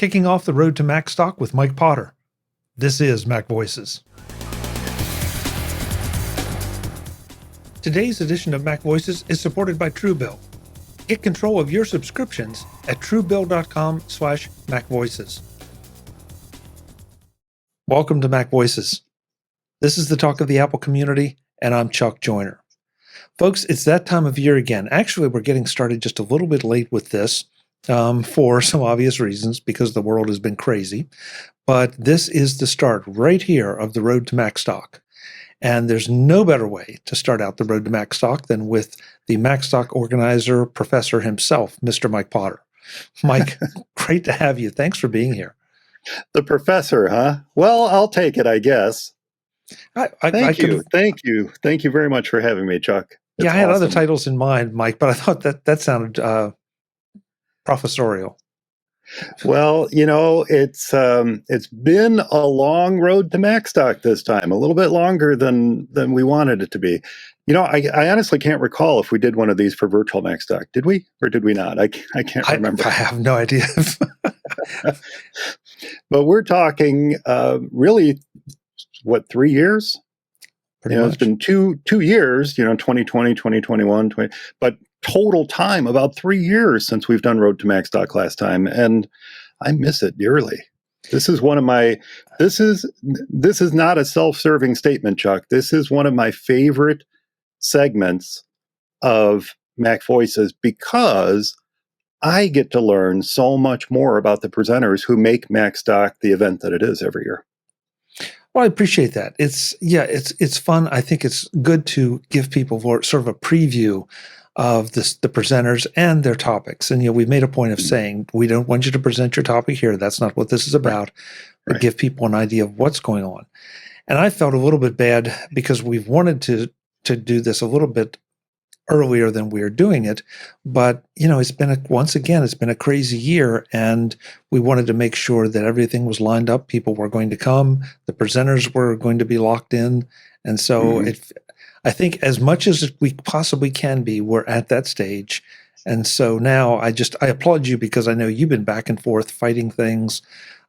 kicking off the road to Macstock with Mike Potter. This is MacVoices. Today's edition of MacVoices is supported by Truebill. Get control of your subscriptions at truebill.com/MacVoices. Welcome to MacVoices. This is the talk of the Apple community, and I'm Chuck Joyner. Folks, it's that time of year again. Actually, we're getting started just a little bit late with this for some obvious reasons, because the world has been crazy. But this is the start right here of the road to Macstock. And there's no better way to start out the road to Macstock than with the Macstock organizer, professor himself, Mr. Mike Potter. Mike, great to have you. Thanks for being here. The professor, huh? Well, I'll take it, I guess. Thank you very much for having me, Chuck. It's I had awesome. Other titles in mind, Mike, but I thought that sounded professorial. Well, you know, it's been a long road to Macstock this time, a little bit longer than we wanted it to be. You know, I honestly can't recall if we did one of these for virtual Macstock. Did we or did we not? I can't remember. I have no idea. But we're talking really, 3 years? Pretty much. It's been two years, 2020, 2021, but total time about 3 years since we've done Road to Macstock last time, and I miss it dearly. This is one of my this is not a self-serving statement, Chuck. This is one of my favorite segments of MacVoices because I get to learn so much more about the presenters who make Macstock the event that it is every year. Well, I appreciate that. It's fun. I think it's good to give people sort of a preview of the presenters and their topics. And, we've made a point of saying, we don't want you to present your topic here. That's not what this is about. Right. But give people an idea of what's going on. And I felt a little bit bad because we've wanted to do this a little bit earlier than we are doing it. But, it's been a crazy year, and we wanted to make sure that everything was lined up. People were going to come. The presenters were going to be locked in. And so I think as much as we possibly can be, we're at that stage. And so now I applaud you because I know you've been back and forth fighting things,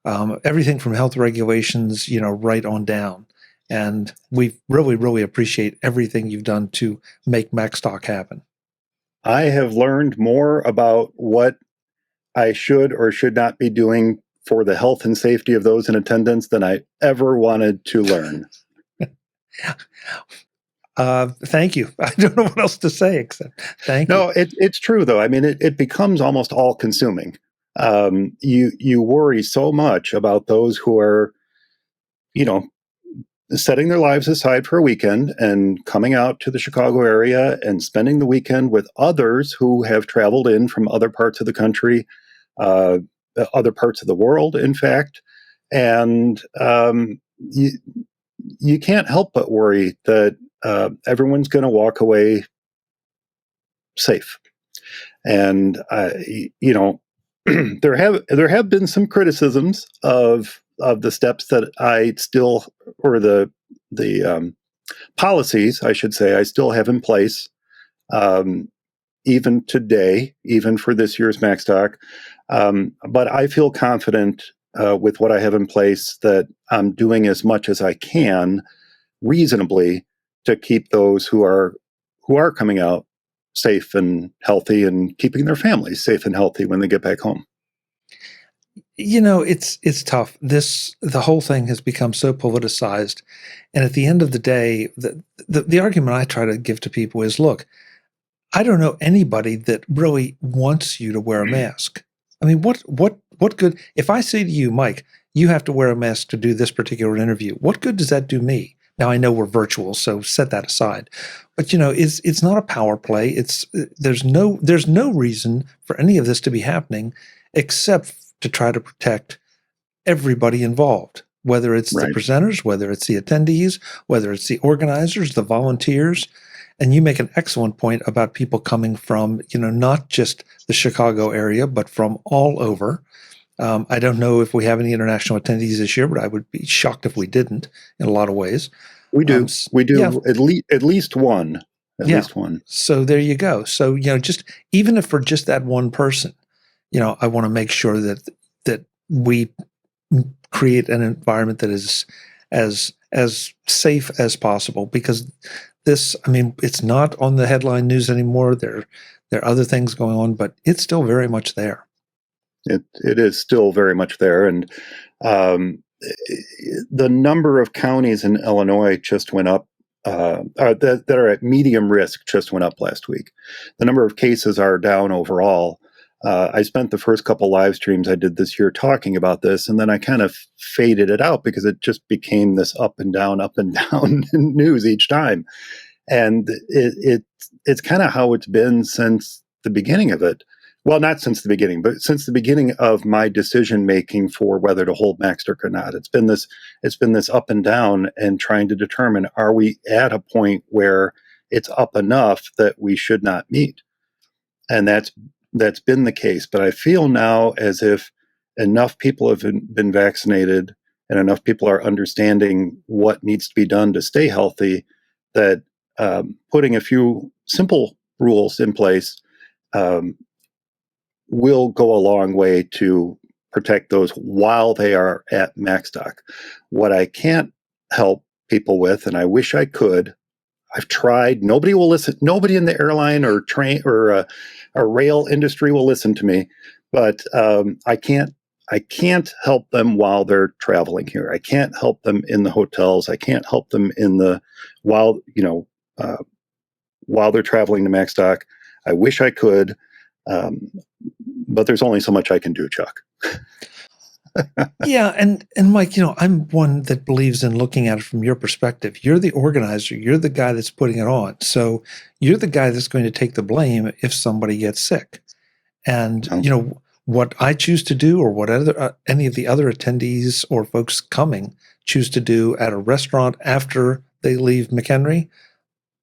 everything from health regulations, right on down. And we really, really appreciate everything you've done to make Macstock happen. I have learned more about what I should or should not be doing for the health and safety of those in attendance than I ever wanted to learn. Thank you. I don't know what else to say except thank you. No, it's true though. I mean, it becomes almost all consuming. You worry so much about those who are, setting their lives aside for a weekend and coming out to the Chicago area and spending the weekend with others who have traveled in from other parts of the country, other parts of the world, in fact. And you can't help but worry that everyone's going to walk away safe. And there have been some criticisms of the steps that I still, or the policies, I should say, I still have in place, even today, even for this year's Macstock. But I feel confident with what I have in place that I'm doing as much as I can reasonably to keep those who are coming out safe and healthy and keeping their families safe and healthy when they get back home. It's tough. The whole thing has become so politicized. And at the end of the day, the argument I try to give to people is, look, I don't know anybody that really wants you to wear a mask. I mean, what good, if I say to you, Mike, you have to wear a mask to do this particular interview, what good does that do me? Now, I know we're virtual, so set that aside. But, it's not a power play. There's no reason for any of this to be happening except to try to protect everybody involved, whether it's the presenters, whether it's the attendees, whether it's the organizers, the volunteers. And you make an excellent point about people coming from, not just the Chicago area, but from all over. I don't know if we have any international attendees this year, but I would be shocked if we didn't in a lot of ways. We do. At least one. At least one. So there you go. So, just even if for just that one person, I want to make sure that we create an environment that is as safe as possible, because this, I mean, it's not on the headline news anymore. There are other things going on, but it's still very much there. It is still very much there, and the number of counties in Illinois just went up. That are at medium risk just went up last week. The number of cases are down overall. I spent the first couple live streams I did this year talking about this, and then I kind of faded it out because it just became this up and down news each time. And it's kind of how it's been since the beginning of it. Well, not since the beginning, but since the beginning of my decision making for whether to hold Macstock or not. It's been this up and down, and trying to determine, are we at a point where it's up enough that we should not meet? And that's been the case. But I feel now as if enough people have been vaccinated and enough people are understanding what needs to be done to stay healthy, that putting a few simple rules in place will go a long way to protect those while they are at Macstock. What I can't help people with, and I wish I could, I've tried. Nobody will listen. Nobody in the airline or train or rail industry will listen to me. But I can't help them while they're traveling here. I can't help them in the hotels. I can't help them while they're traveling to Macstock. I wish I could, but there's only so much I can do, Chuck. Yeah, and Mike, I'm one that believes in looking at it from your perspective. You're the organizer. You're the guy that's putting it on. So you're the guy that's going to take the blame if somebody gets sick. And what I choose to do, or what any of the other attendees or folks coming choose to do at a restaurant after they leave McHenry,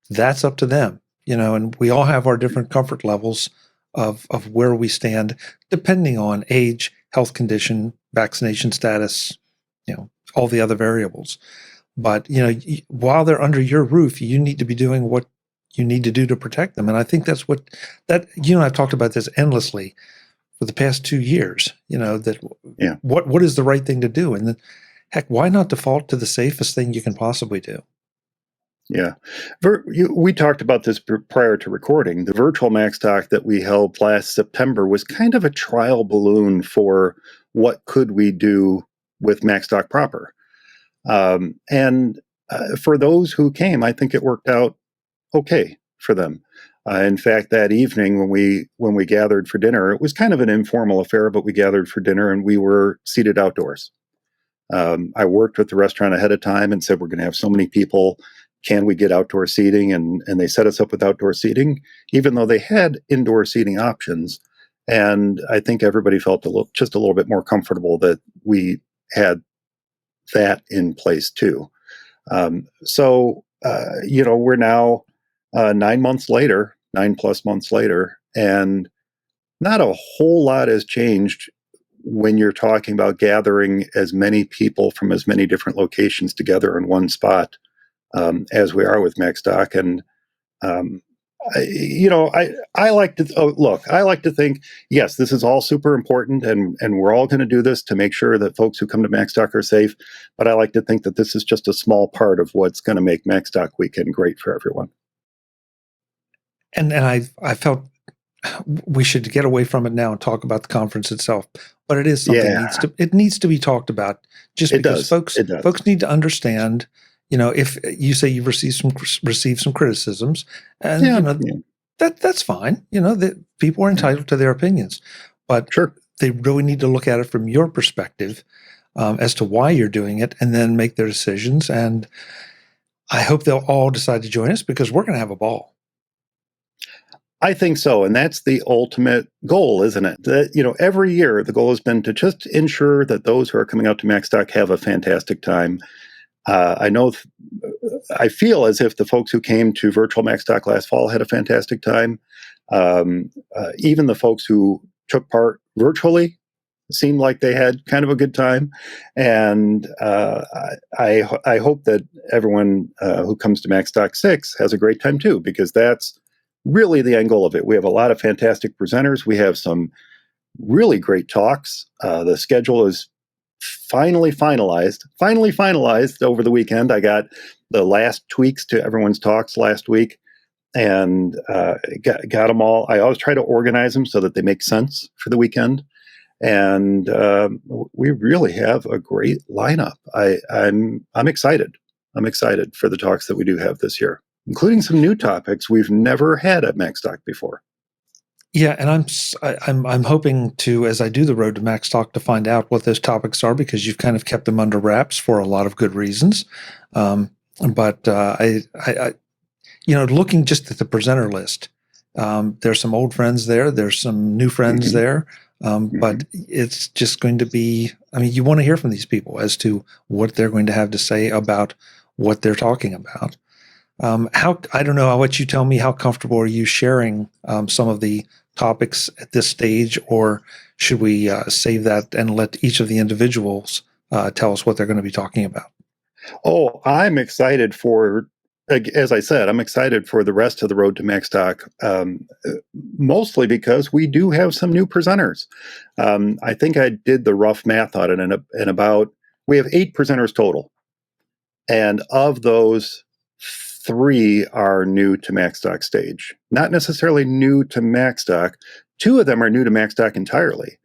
that's up to them. And we all have our different comfort levels of where we stand, depending on age, health condition, vaccination status, all the other variables. But, while they're under your roof, you need to be doing what you need to do to protect them. And I think that's I've talked about this endlessly for the past 2 years, what is the right thing to do? And then, heck, why not default to the safest thing you can possibly do? Yeah. We talked about this prior to recording. The virtual Macstock that we held last September was kind of a trial balloon for what could we do with Macstock proper. And for those who came, I think it worked out okay for them. In fact, that evening when we gathered for dinner, it was kind of an informal affair, but we gathered for dinner and we were seated outdoors. I worked with the restaurant ahead of time and said, we're going to have so many people. Can we get outdoor seating? And they set us up with outdoor seating, even though they had indoor seating options. And I think everybody felt just a little bit more comfortable that we had that in place too. So we're now 9 months later, 9+ months later, and not a whole lot has changed when you're talking about gathering as many people from as many different locations together in one spot. As we are with Macstock. And, I like to I like to think, yes, this is all super important and we're all going to do this to make sure that folks who come to Macstock are safe. But I like to think that this is just a small part of what's going to make Macstock weekend great for everyone. And I felt we should get away from it now and talk about the conference itself. But it is something it needs to be talked about, just because folks need to understand. If you say you've received some criticisms, and that's fine. That people are entitled to their opinions, but sure, they really need to look at it from your perspective as to why you're doing it, and then make their decisions. And I hope they'll all decide to join us, because we're going to have a ball. I think so, and that's the ultimate goal, isn't it? That, every year the goal has been to just ensure that those who are coming out to Macstock have a fantastic time. I feel as if the folks who came to virtual Macstock last fall had a fantastic time. Even the folks who took part virtually seemed like they had kind of a good time. And I hope that everyone who comes to Macstock 6 has a great time too, because that's really the end goal of it. We have a lot of fantastic presenters. We have some really great talks. The schedule is finally finalized over the weekend. I got the last tweaks to everyone's talks last week, and got them all. I always try to organize them so that they make sense for the weekend. And we really have a great lineup. I'm excited. I'm excited for the talks that we do have this year, including some new topics we've never had at Macstock before. Yeah, and I'm hoping to, as I do the road to Macstock, to find out what those topics are, because you've kind of kept them under wraps for a lot of good reasons. But looking just at the presenter list, there's some old friends there, there's some new friends there, but it's just going to be. I mean, you want to hear from these people as to what they're going to have to say about what they're talking about. I don't know. I'll let you tell me, how comfortable are you sharing some of the topics at this stage, or should we save that and let each of the individuals tell us what they're going to be talking about? Oh, I'm excited for, as I said, I'm excited for the rest of the road to Macstock, mostly because we do have some new presenters. I think I did the rough math on it, and about, we have 8 presenters total. And of those, 3 are new to Macstock stage. Not necessarily new to Macstock. 2 of them are new to Macstock entirely.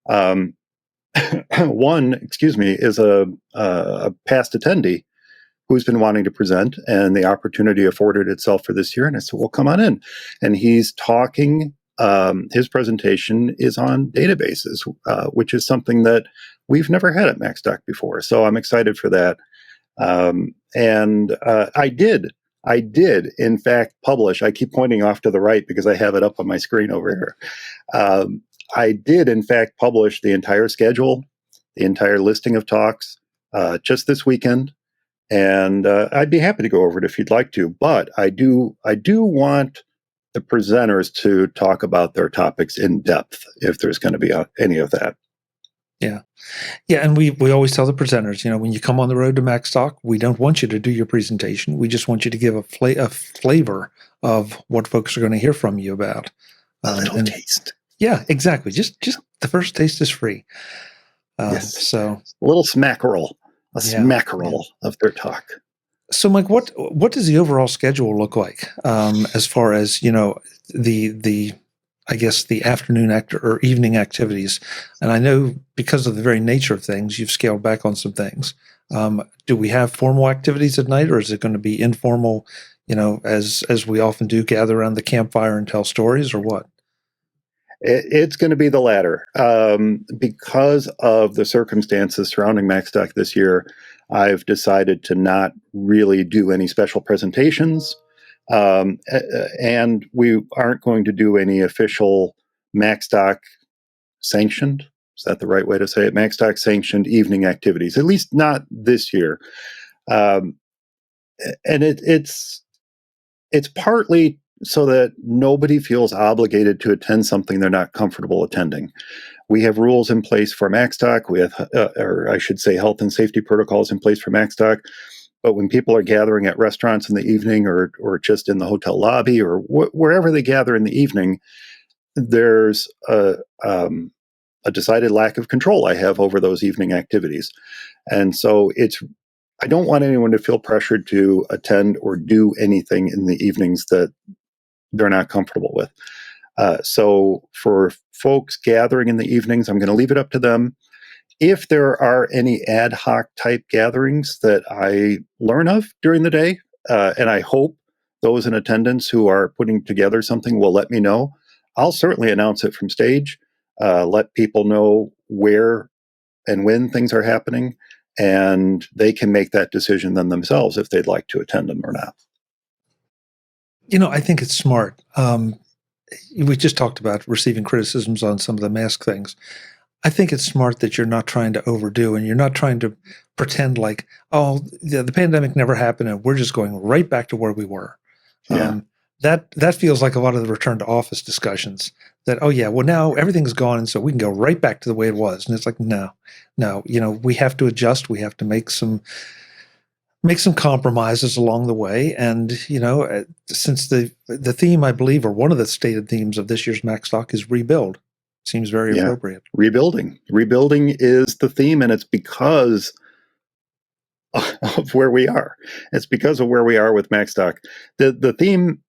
One, is a past attendee who's been wanting to present, and the opportunity afforded itself for this year. And I said, well, come on in. And he's talking, his presentation is on databases, which is something that we've never had at Macstock before. So I'm excited for that. I did, in fact, publish. I keep pointing off to the right because I have it up on my screen over here. I did, in fact, publish the entire schedule, the entire listing of talks, just this weekend, and I'd be happy to go over it if you'd like to. But I do want the presenters to talk about their topics in depth, if there's going to be any of that. Yeah. Yeah, and we always tell the presenters, when you come on the road to Macstock, we don't want you to do your presentation. We just want you to give a flavor of what folks are going to hear from you about. A little taste. Yeah, exactly. Just the first taste is free. Yes. So a little smackerel of their talk. So, Mike, what does the overall schedule look like, as far as the I guess the afternoon or evening activities? And I know, because of the very nature of things, you've scaled back on some things. Do we have formal activities at night, or is it going to be informal, as we often do, gather around the campfire and tell stories, or what? It's going to be the latter. Because of the circumstances surrounding Macstock this year, I've decided to not really do any special presentations. And we aren't going to do any official Macstock sanctioned, is that the right way to say it? Macstock sanctioned evening activities, at least not this year. And it's partly so that nobody feels obligated to attend something they're not comfortable attending. We have rules in place for Macstock. We have, or I should say, health and safety protocols in place for Macstock. But when people are gathering at restaurants in the evening, or just in the hotel lobby, or wherever they gather in the evening, there's a decided lack of control I have over those evening activities. And so I don't want anyone to feel pressured to attend or do anything in the evenings that they're not comfortable with. So for folks gathering in the evenings, I'm going to leave it up to them. If there are any ad hoc type gatherings that I learn of during the day, and I hope those in attendance who are putting together something will let me know, I'll certainly announce it from stage, let people know where and when things are happening, and they can make that decision then themselves if they'd like to attend them or not. I think it's smart. We just talked about receiving criticisms on some of the mask things. I think it's smart that you're not trying to overdo, and you're not trying to pretend like, oh, the pandemic never happened and we're just going right back to where we were. Yeah. That feels like a lot of the return to office discussions, that, oh yeah, well, now everything's gone, and so we can go right back to the way it was. And it's like, no, we have to adjust. We have to make some compromises along the way. And, since the theme, I believe, or one of the stated themes of this year's Macstock is rebuild. Seems very Yeah. appropriate. Rebuilding. Rebuilding is the theme, and it's because of where we are. It's because of where we are with Macstock. The theme,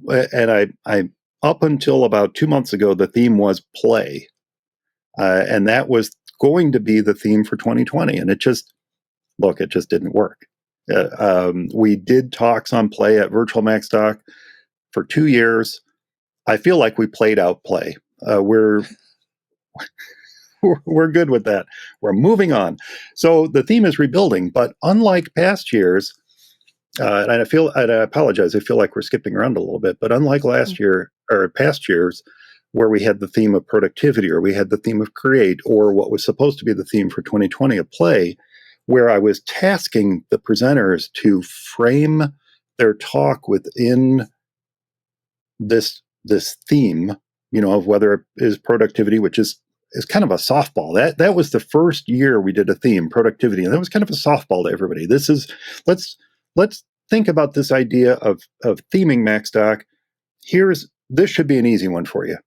and I up until about 2 months ago, the theme was play, and that was going to be the theme for 2020, and it just didn't work. We did talks on play at Virtual Macstock for 2 years. I feel like we played out play. We're we're good with that. We're moving on. So the theme is rebuilding, but unlike past years, and I apologize, I feel like we're skipping around a little bit, but unlike last year or past years, where we had the theme of productivity, or we had the theme of create, or what was supposed to be the theme for 2020 of play, where I was tasking the presenters to frame their talk within this theme, of whether it is productivity, which is kind of a softball. That was the first year we did a theme, productivity, and that was kind of a softball to everybody. Let's think about this idea of theming Macstock. This should be an easy one for you.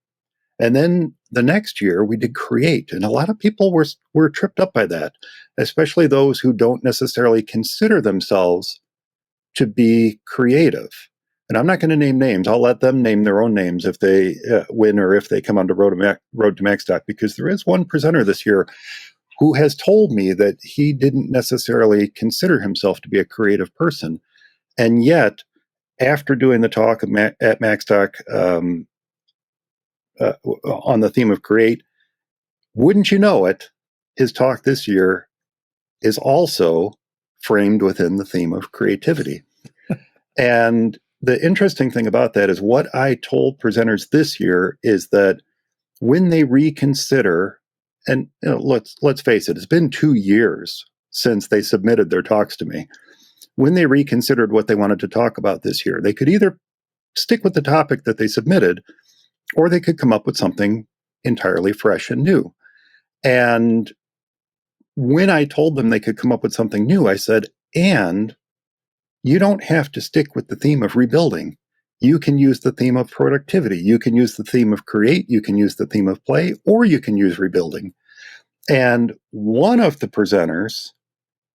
And then the next year we did create, and a lot of people were tripped up by that, especially those who don't necessarily consider themselves to be creative. And I'm not going to name names. I'll let them name their own names if they win, or if they come on the Road to Macstock, because there is one presenter this year who has told me that he didn't necessarily consider himself to be a creative person. And yet, after doing the talk at Macstock on the theme of create, wouldn't you know it, his talk this year is also framed within the theme of creativity. And the interesting thing about that is, what I told presenters this year is that when they reconsider, and let's face it, it's been 2 years since they submitted their talks to me. When they reconsidered what they wanted to talk about this year, they could either stick with the topic that they submitted, or they could come up with something entirely fresh and new. And when I told them they could come up with something new, I said, and you don't have to stick with the theme of rebuilding. You can use the theme of productivity. You can use the theme of create. You can use the theme of play, or you can use rebuilding. And one of the presenters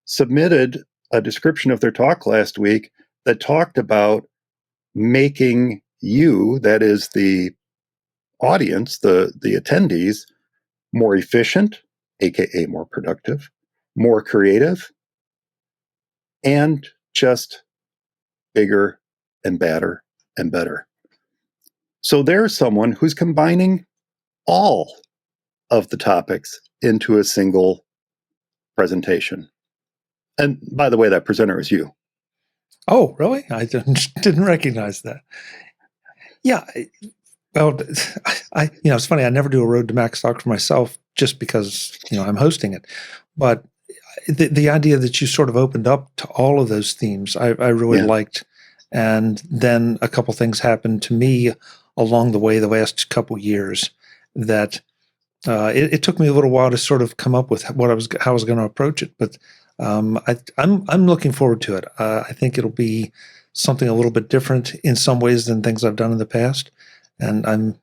submitted a description of their talk last week that talked about making you, that is the audience, the attendees, more efficient, aka more productive, more creative, and just bigger and badder and better. So there's someone who's combining all of the topics into a single presentation. And by the way, that presenter is you. Oh, really? I didn't recognize that. Yeah. Well, it's funny. I never do a Road to Macstock for myself, just because, I'm hosting it. But the idea that you sort of opened up to all of those themes, I really liked. And then a couple things happened to me along the way the last couple years that it took me a little while to sort of come up with how I was going to approach it. But I'm looking forward to it. I think it'll be something a little bit different in some ways than things I've done in the past, and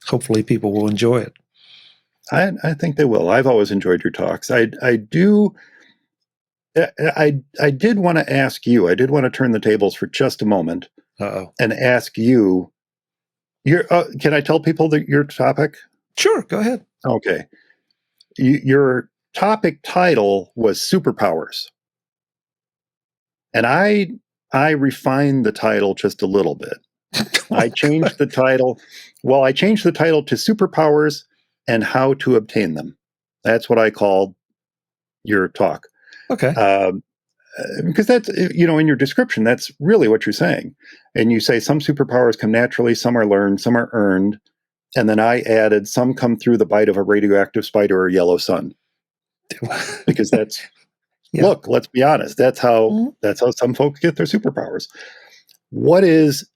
hopefully people will enjoy it. I think they will. I've always enjoyed your talks. I did want to ask you. I did want to turn the tables for just a moment and ask you. Can I tell people your topic? Sure, go ahead. Okay. Your topic title was superpowers. And I refined the title just a little bit. I changed the title. Well, I changed the title to superpowers and how to obtain them. That's what I called your talk. Okay. Because that's, in your description, that's really what you're saying. And you say some superpowers come naturally, some are learned, some are earned. And then I added, some come through the bite of a radioactive spider or yellow sun. Because that's, look, let's be honest. That's how some folks get their superpowers. What is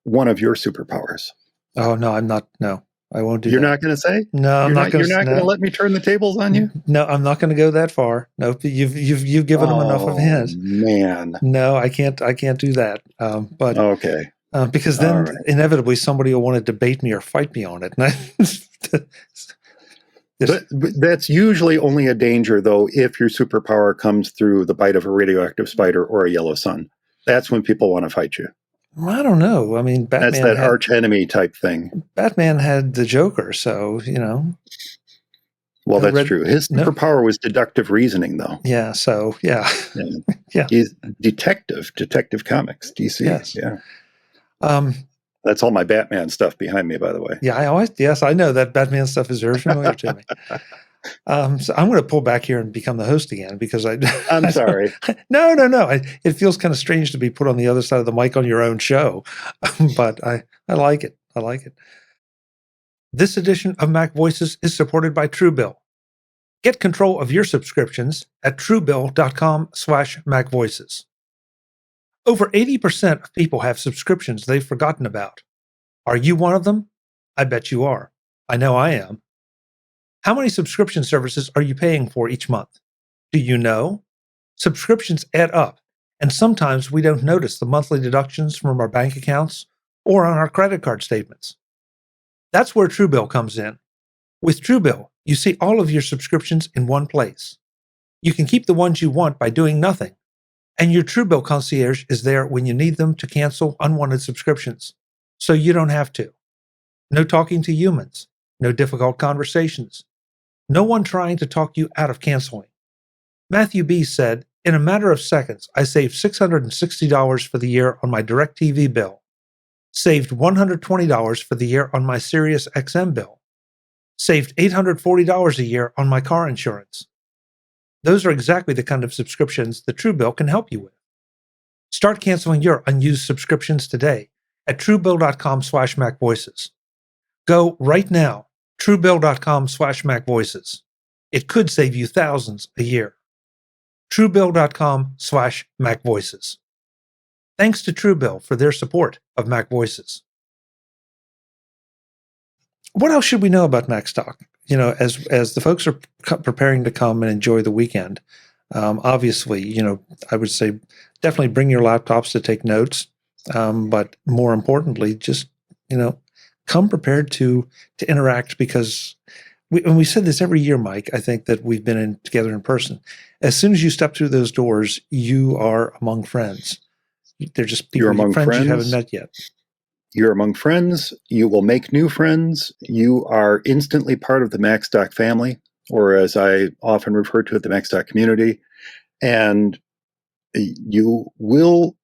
one of your superpowers? Oh, no, I'm not. No, I won't do that. You're not going to say? No, I'm not going to. You're not going to let me turn the tables on you? No, I'm not going to go that far. No, you've given them enough of hints. Man. No, I can't do that. But okay. Because then inevitably somebody will want to debate me or fight me on it, and But that's usually only a danger, though, if your superpower comes through the bite of a radioactive spider or a yellow sun. That's when people want to fight you. I don't know. I mean, That's that arch enemy type thing. Batman had the Joker, so Well, that's true. His superpower was deductive reasoning, though. Yeah. So yeah. Yeah. He's Detective Comics, DC. Yes. Yeah. That's all my Batman stuff behind me, by the way. Yeah, I know that Batman stuff is very familiar to me. So I'm going to pull back here and become the host again because I'm sorry. No. It feels kind of strange to be put on the other side of the mic on your own show, but I like it. I like it. This edition of MacVoices is supported by Truebill. Get control of your subscriptions at truebill.com/MacVoices. Over 80% of people have subscriptions they've forgotten about. Are you one of them? I bet you are. I know I am. How many subscription services are you paying for each month? Do you know? Subscriptions add up, and sometimes we don't notice the monthly deductions from our bank accounts or on our credit card statements. That's where Truebill comes in. With Truebill, you see all of your subscriptions in one place. You can keep the ones you want by doing nothing, and your Truebill concierge is there when you need them to cancel unwanted subscriptions, so you don't have to. No talking to humans, no difficult conversations, no one trying to talk you out of canceling. Matthew B. said, "In a matter of seconds, I saved $660 for the year on my DirecTV bill, saved $120 for the year on my Sirius XM bill, saved $840 a year on my car insurance." Those are exactly the kind of subscriptions that Truebill can help you with. Start canceling your unused subscriptions today at truebill.com/MacVoices. Go right now, truebill.com/MacVoices. It could save you thousands a year. truebill.com/MacVoices. Thanks to Truebill for their support of MacVoices. What else should we know about Macstock? As the folks are preparing to come and enjoy the weekend, obviously, I would say definitely bring your laptops to take notes. But more importantly, just, come prepared to interact, because we said this every year, Mike, I think that we've been together in person. As soon as you step through those doors, you are among friends. They're just people, friends you haven't met yet. You're among friends. You will make new friends. You are instantly part of the Macstock family, or as I often refer to it, the Macstock community. And you will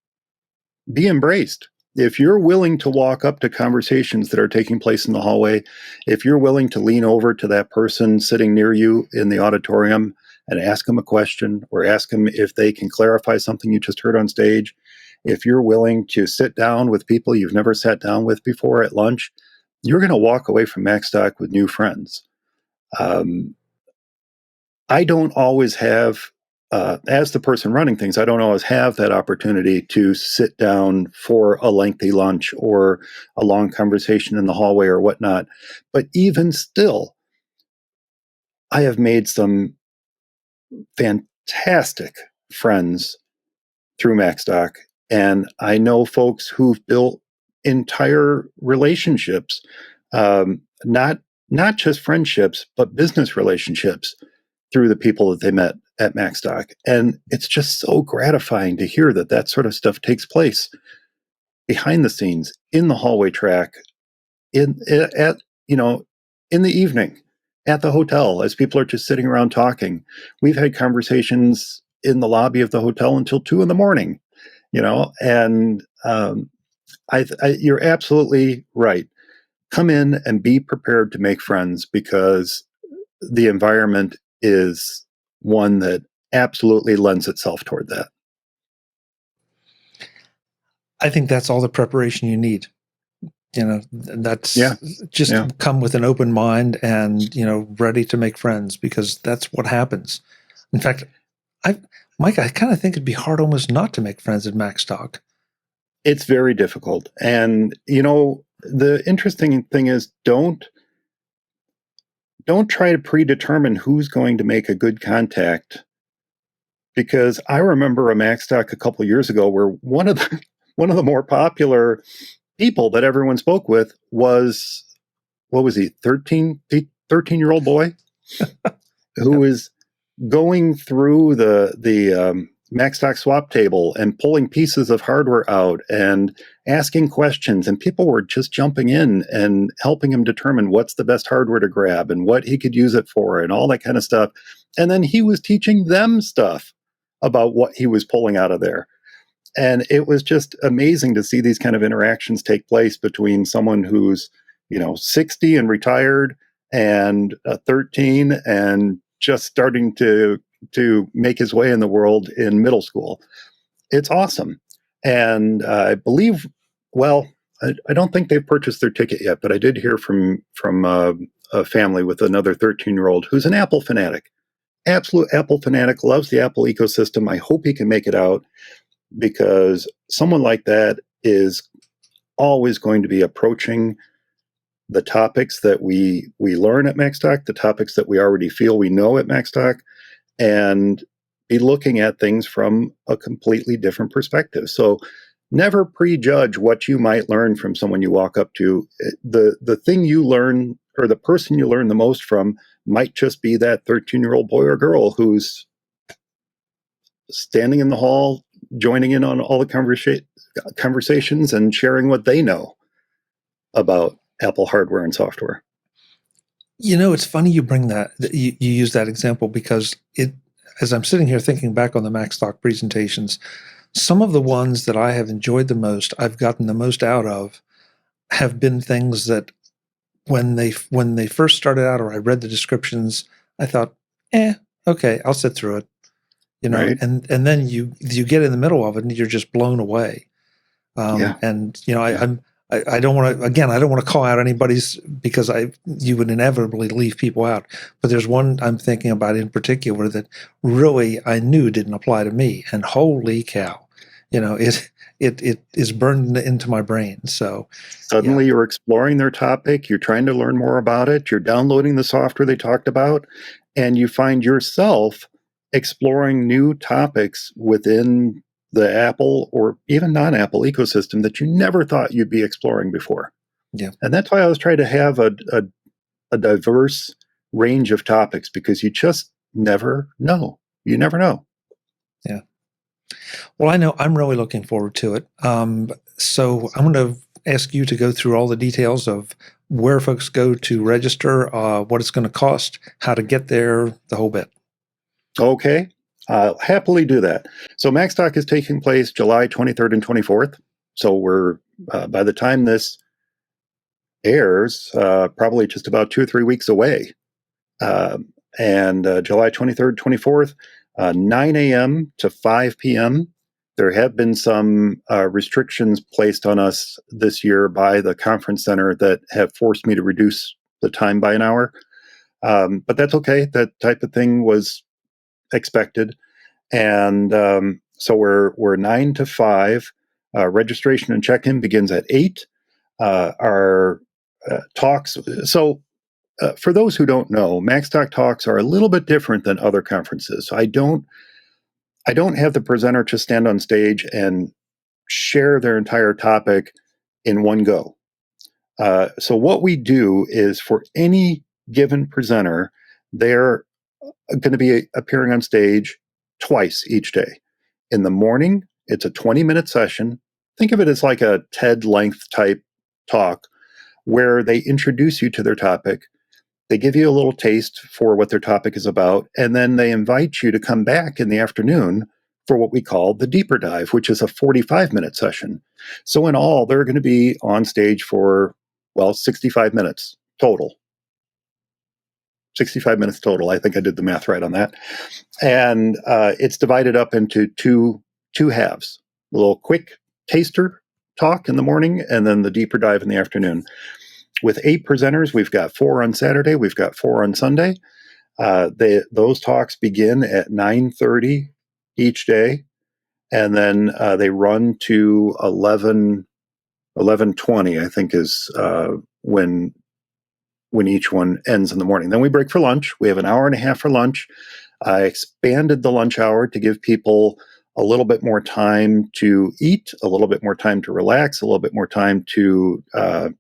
be embraced. If you're willing to walk up to conversations that are taking place in the hallway, if you're willing to lean over to that person sitting near you in the auditorium and ask them a question, or ask them if they can clarify something you just heard on stage, if you're willing to sit down with people you've never sat down with before at lunch, you're going to walk away from Macstock with new friends. I don't always have, as the person running things, I don't always have that opportunity to sit down for a lengthy lunch or a long conversation in the hallway or whatnot. But even still, I have made some fantastic friends through Macstock. And I know folks who've built entire relationships, not just friendships, but business relationships through the people that they met at Macstock. And it's just so gratifying to hear that sort of stuff takes place behind the scenes, in the hallway track, in the evening, at the hotel, as people are just sitting around talking. We've had conversations in the lobby of the hotel until 2 a.m. And you're absolutely right. Come in and be prepared to make friends, because the environment is one that absolutely lends itself toward that. I think that's all the preparation you need. Come with an open mind and, ready to make friends, because that's what happens. In fact, Mike, I kind of think it'd be hard almost not to make friends at Macstock. It's very difficult. And, the interesting thing is, don't try to predetermine who's going to make a good contact, because I remember a Macstock a couple of years ago where one of the more popular people that everyone spoke with was what was he, 13-year-old boy who was going through the Macstock swap table and pulling pieces of hardware out and asking questions, and people were just jumping in and helping him determine what's the best hardware to grab and what he could use it for and all that kind of stuff. And then he was teaching them stuff about what he was pulling out of there. And it was just amazing to see these kind of interactions take place between someone who's 60 and retired, and 13 and just starting to make his way in the world in middle school. It's awesome. And I believe, well, I don't think they've purchased their ticket yet, but I did hear from a family with another 13-year-old who's an Apple fanatic, absolute Apple fanatic, loves the Apple ecosystem. I hope he can make it out, because someone like that is always going to be approaching the topics that we learn at Macstock, the topics that we already feel we know at Macstock, and be looking at things from a completely different perspective. So never prejudge what you might learn from someone you walk up to. The thing you learn, or the person you learn the most from, might just be that 13-year-old boy or girl who's standing in the hall, joining in on all the conversations and sharing what they know about Apple hardware and software. It's funny you bring that you use that example, because as I'm sitting here thinking back on the Macstock presentations, some of the ones that I have enjoyed the most, I've gotten the most out of, have been things that when they first started out, or I read the descriptions, I thought, okay, I'll sit through it, Right. and then you get in the middle of it and you're just blown away. Yeah. And I don't want to, again, I don't want to call out anybody's, because you would inevitably leave people out. But there's one I'm thinking about in particular that really I knew didn't apply to me, and holy cow, it is burned into my brain. So suddenly you're exploring their topic, you're trying to learn more about it, you're downloading the software they talked about, and you find yourself exploring new topics within the Apple or even non-Apple ecosystem that you never thought you'd be exploring before. Yeah. And that's why I was trying to have a diverse range of topics, because you just never know. You never know. Yeah. Well, I know I'm really looking forward to it. So I'm going to ask you to go through all the details of where folks go to register, what it's going to cost, how to get there, the whole bit. Okay. I'll happily do that. So Macstock is taking place July 23rd and 24th. So we're, by the time this airs, probably just about 2 or 3 weeks away. And July 23rd, 24th, 9 a.m. to 5 p.m. There have been some restrictions placed on us this year by the conference center that have forced me to reduce the time by an hour. But that's okay. That type of thing was expected. And so we're 9 to 5. Registration and check-in begins at 8. Our talks. So for those who don't know, Macstock talks are a little bit different than other conferences. I don't have the presenter just stand on stage and share their entire topic in one go. So what we do is, for any given presenter, they're going to be appearing on stage twice each day. In the morning, it's a 20-minute session. Think of it as like a TED length type talk, where they introduce you to their topic. They give you a little taste for what their topic is about, and then they invite you to come back in the afternoon for what we call the deeper dive, which is a 45-minute session. So in all, they're going to be on stage for, 65 minutes total. 65 minutes total. I think I did the math right on that. And it's divided up into two halves. A little quick taster talk in the morning, and then the deeper dive in the afternoon. With 8 presenters, we've got 4 on Saturday, we've got 4 on Sunday. Those talks begin at 9:30 each day, and then they run to 11:20, I think, is when each one ends in the morning. Then we break for lunch. We have an hour and a half for lunch. I expanded the lunch hour to give people a little bit more time to eat, a little bit more time to relax, a little bit more time to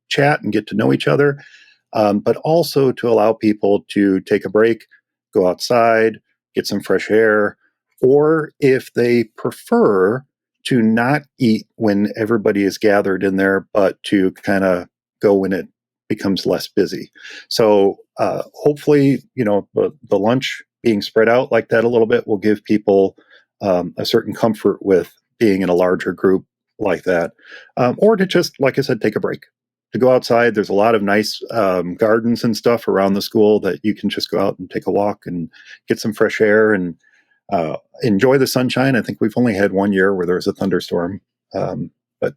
chat and get to know each other. but also to allow people to take a break, go outside, get some fresh air, or if they prefer to not eat when everybody is gathered in there, but to kind of go when it becomes less busy. So hopefully, the lunch being spread out like that a little bit will give people a certain comfort with being in a larger group like that, or to just, like I said, take a break. To go outside, there's a lot of nice gardens and stuff around the school that you can just go out and take a walk and get some fresh air and enjoy the sunshine. I think we've only had one year where there was a thunderstorm, but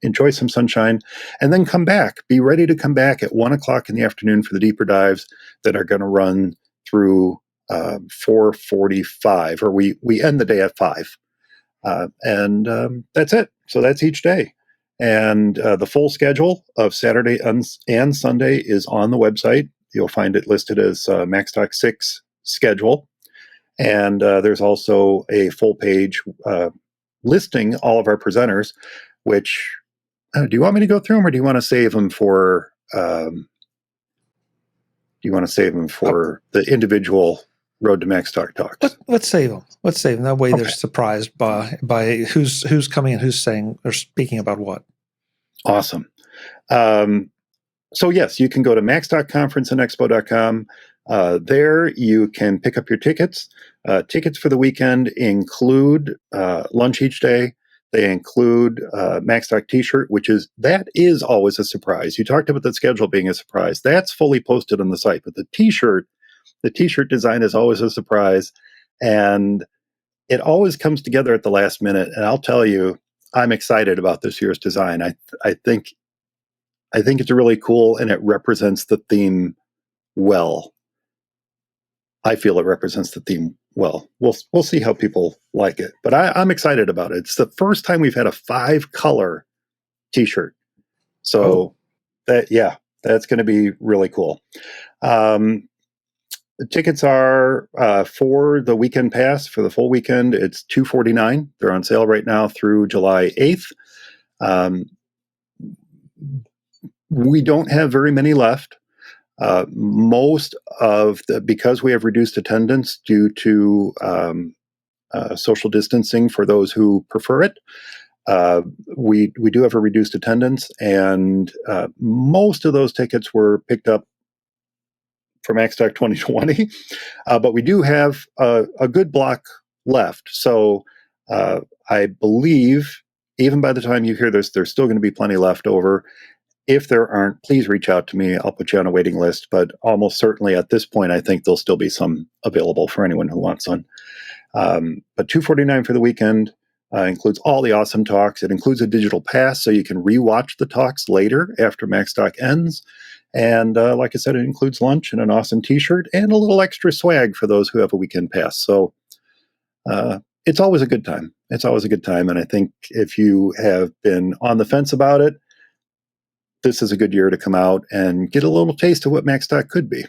enjoy some sunshine, and then come back. Be ready to come back at 1:00 in the afternoon for the deeper dives that are going to run through 4:45, or we end the day at 5, and that's it. So that's each day. And the full schedule of Saturday and Sunday is on the website. You'll find it listed as Macstock 6 schedule. And there's also a full page listing all of our presenters, which, do you want me to go through them, or do you want to save them for the individual Road to Macstock talks? Let's save them. Let's save them. That way Okay. they're surprised by who's coming and who's saying or speaking about what. Awesome. So yes, you can go to Macstock Conference and Expo.com. There you can pick up your tickets. Tickets for the weekend include lunch each day. They include Macstock t-shirt, that is always a surprise. You talked about the schedule being a surprise. That's fully posted on the site, but the t-shirt design is always a surprise, and it always comes together at the last minute. And I'll tell you, I'm excited about this year's design. I think it's really cool, and it represents the theme well. I feel it represents the theme well. We'll see how people like it, but I'm excited about it. It's the first time we've had a 5-color t-shirt. So that's going to be really cool. The tickets are for the weekend pass for the full weekend. It's $249. They're on sale right now through July 8th. We don't have very many left. Because we have reduced attendance due to social distancing for those who prefer it, we do have a reduced attendance, and most of those tickets were picked up for Macstock 2020, but we do have a good block left. So I believe even by the time you hear this, there's still going to be plenty left over. If there aren't, please reach out to me. I'll put you on a waiting list, but almost certainly at this point, I think there'll still be some available for anyone who wants one. But $249 for the weekend includes all the awesome talks. It includes a digital pass, so you can rewatch the talks later after Macstock ends. And like I said, it includes lunch and an awesome t-shirt and a little extra swag for those who have a weekend pass. So it's always a good time. It's always a good time. And I think if you have been on the fence about it, this is a good year to come out and get a little taste of what Macstock could be.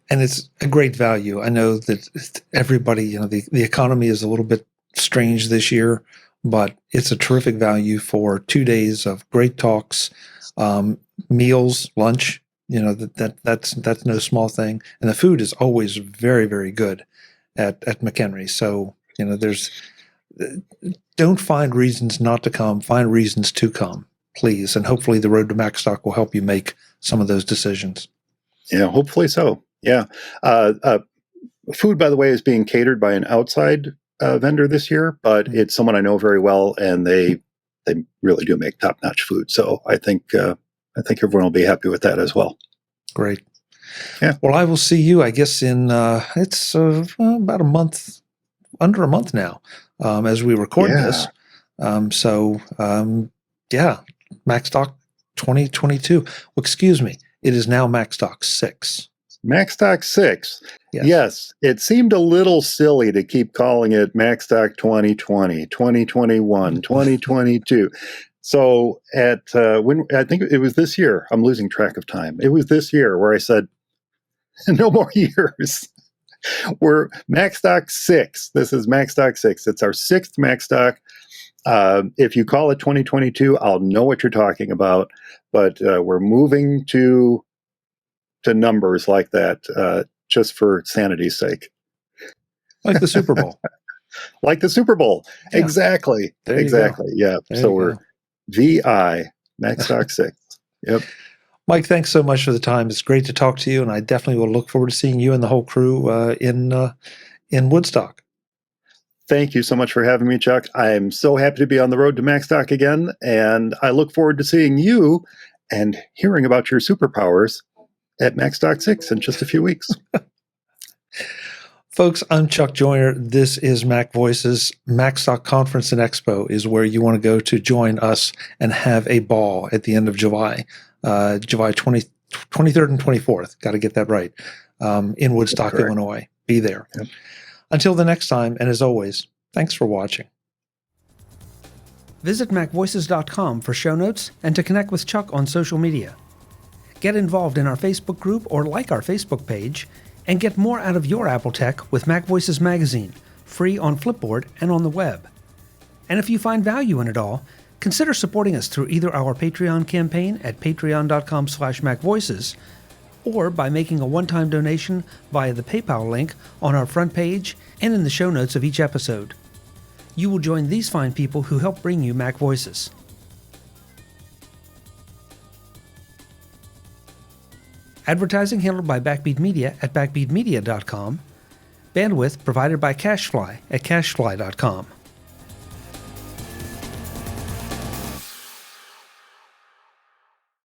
And it's a great value. I know that everybody, the economy is a little bit strange this year, but it's a terrific value for 2 days of great talks, meals, lunch. That's no small thing. And the food is always very, very good at McHenry. So, don't find reasons not to come, find reasons to come, please. And hopefully the Road to Macstock will help you make some of those decisions. Yeah, hopefully so. Yeah. Food, by the way, is being catered by an outside vendor this year, but it's someone I know very well, and they really do make top-notch food. So I think everyone will be happy with that as well. Great. Yeah. Well, I will see you, I guess, in it's about a month, under a month now, as we record this. Macstock 2022. Well, excuse me. It is now Macstock 6. Macstock 6. Yes. It seemed a little silly to keep calling it Macstock 2020, 2021, 2022. So when I think it was this year, I'm losing track of time. It was this year where I said, no more years. We're Macstock 6. This is Macstock 6. It's our 6th Macstock. If you call it 2022, I'll know what you're talking about. But we're moving to to numbers like that, just for sanity's sake. Like the Super Bowl. Like the Super Bowl. Yeah. Exactly. There you Exactly. go. Yeah. There So you we're go. VI, Macstock 6. Yep. Mike, thanks so much for the time. It's great to talk to you, and I definitely will look forward to seeing you and the whole crew in Woodstock. Thank you so much for having me, Chuck. I'm so happy to be on the road to Macstock again, and I look forward to seeing you and hearing about your superpowers at Macstock 6 in just a few weeks. Folks, I'm Chuck Joyner. This is MacVoices. Macstock Conference and Expo is where you want to go to join us and have a ball at the end of July, July 23rd and 24th. Got to get that right, in Woodstock, Illinois. Be there. Yep. Until the next time, and as always, thanks for watching. Visit MacVoices.com for show notes and to connect with Chuck on social media. Get involved in our Facebook group or like our Facebook page, and get more out of your Apple tech with MacVoices Magazine, free on Flipboard and on the web. And if you find value in it all, consider supporting us through either our Patreon campaign at patreon.com/MacVoices or by making a one-time donation via the PayPal link on our front page and in the show notes of each episode. You will join these fine people who help bring you MacVoices. Advertising handled by Backbeat Media at backbeatmedia.com. Bandwidth provided by CashFly at cashfly.com.